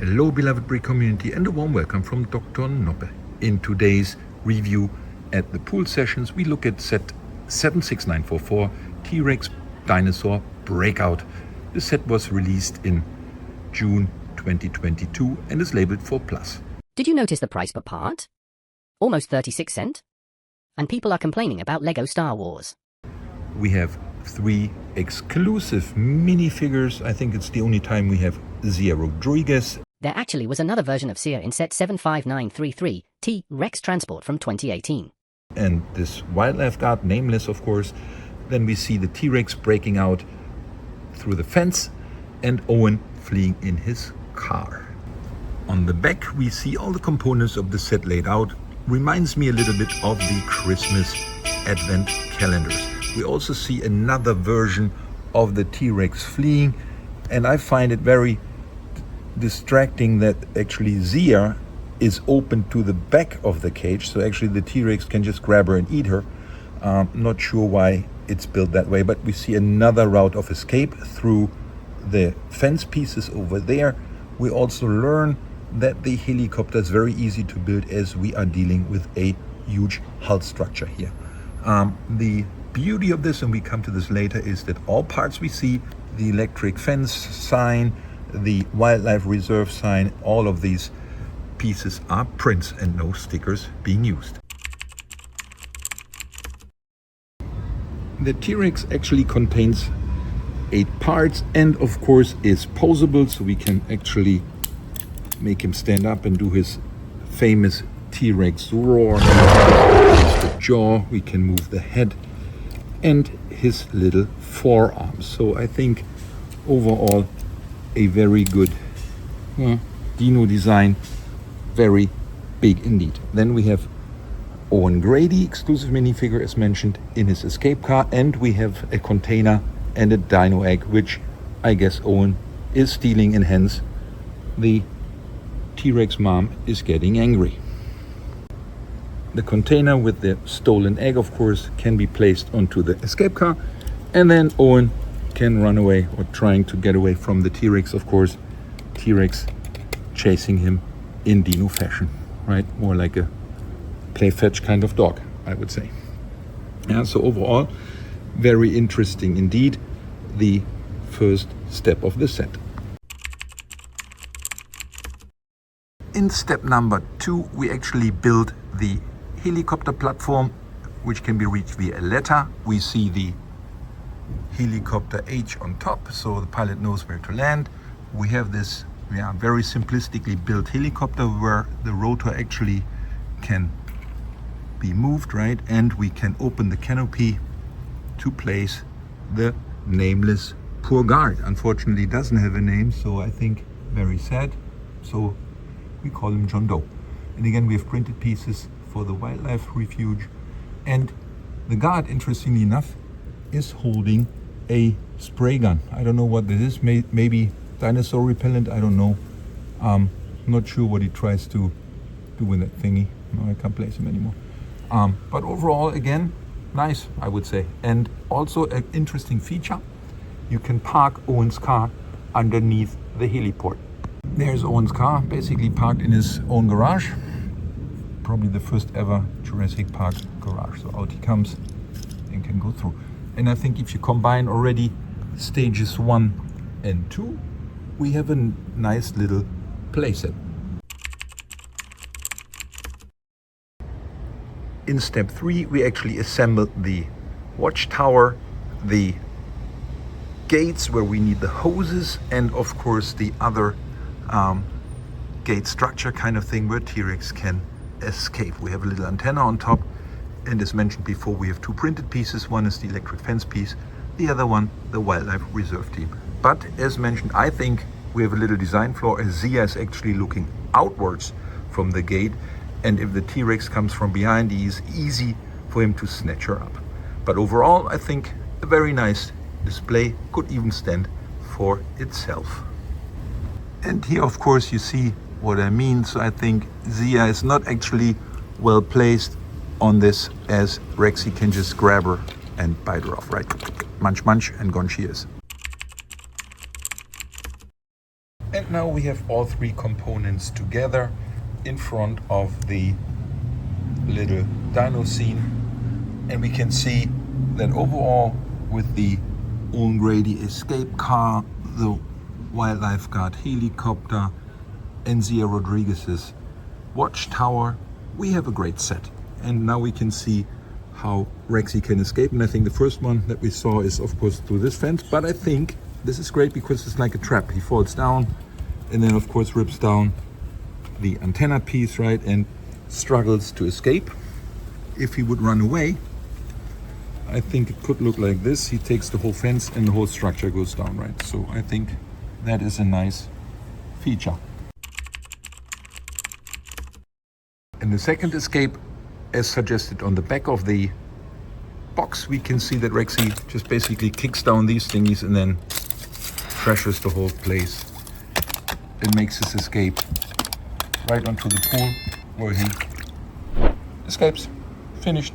Hello beloved Break community and a warm welcome from Dr. Noppe. In today's review at the pool sessions we look at set 76944 T-Rex Dinosaur Breakout. The set was released in June 2022 and is labeled 4+. Did you notice the price per part? Almost 36 cents? And people are complaining about Lego Star Wars. We have 3 exclusive minifigures. I think it's the only time we have Zia Rodriguez. There actually was another version of Sia in set 75933, T-Rex Transport from 2018. And this wildlife guard, nameless of course. Then we see the T-Rex breaking out through the fence and Owen fleeing in his car. On the back we see all the components of the set laid out. Reminds me a little bit of the Christmas advent calendars. We also see another version of the T-Rex fleeing, and I find it very distracting that actually Zia is open to the back of the cage, so actually the T-Rex can just grab her and eat her. Not sure why it's built that way, but we see another route of escape through the fence pieces over there. We also learn that the helicopter is very easy to build as we are dealing with a huge hull structure here. The beauty of this, and we come to this later, is that all parts we see, the electric fence sign, the wildlife reserve sign, all of these pieces are prints and no stickers being used. The T-Rex actually contains 8 parts and of course is posable, so we can actually make him stand up and do his famous T-Rex roar. The jaw, we can move the head and his little forearms. So I think overall a very good dino design, very big indeed. Then we have Owen Grady, exclusive minifigure as mentioned, in his escape car, and we have a container and a dino egg, which I guess Owen is stealing, and hence the T-Rex mom is getting angry. The container with the stolen egg, of course, can be placed onto the escape car, and then Owen can run away, or trying to get away from the T-Rex, of course. T-Rex chasing him in dino fashion, right? More like a play fetch kind of dog, I would say. Yeah, so overall, very interesting indeed, the first step of the set. In step number 2, we actually build the helicopter platform, which can be reached via a ladder. We see the helicopter H on top, so the pilot knows where to land. We have this very simplistically built helicopter where the rotor actually can be moved, right? And we can open the canopy to place the nameless poor guard. Unfortunately doesn't have a name, so I think very sad. So we call him John Doe. And again, we have printed pieces for the wildlife refuge. And the guard, interestingly enough, is holding a spray gun. I don't know what this is, maybe dinosaur repellent, I don't know. Not sure what he tries to do with that thingy. No, I can't place him anymore. But overall, again, nice, I would say. And also an interesting feature, you can park Owen's car underneath the heliport. There's Owen's car, basically parked in his own garage. Probably the first ever Jurassic Park garage. So out he comes and can go through. And I think if you combine already stages 1 and 2, we have a nice little playset. In step 3, we actually assembled the watchtower, the gates where we need the hoses, and of course the other gate structure kind of thing where T-Rex can escape. We have a little antenna on top, and as mentioned before, we have 2 printed pieces. One is the electric fence piece, the other one the wildlife reserve team. But as mentioned, I think we have a little design flaw, as Zia is actually looking outwards from the gate, and if the T-Rex comes from behind, it is easy for him to snatch her up. But overall, I think a very nice display, could even stand for itself. And here, of course, you see what I mean. So I think Zia is not actually well placed on this, as Rexy can just grab her and bite her off, right? Munch, munch, and gone she is. And now we have all three components together in front of the little dino scene, and we can see that overall with the Owen Grady escape car, the wildlife guard helicopter, and Zia Rodriguez's watchtower, we have a great set. And now we can see how Rexy can escape. And I think the first one that we saw is of course through this fence, but I think this is great because it's like a trap. He falls down and then of course rips down the antenna piece, right, and struggles to escape. If he would run away, I think it could look like this. He takes the whole fence and the whole structure goes down, right? So I think that is a nice feature. In the second escape, as suggested on the back of the box, we can see that Rexy just basically kicks down these thingies and then trashes the whole place. It makes his escape right onto the pool where he escapes. Finished.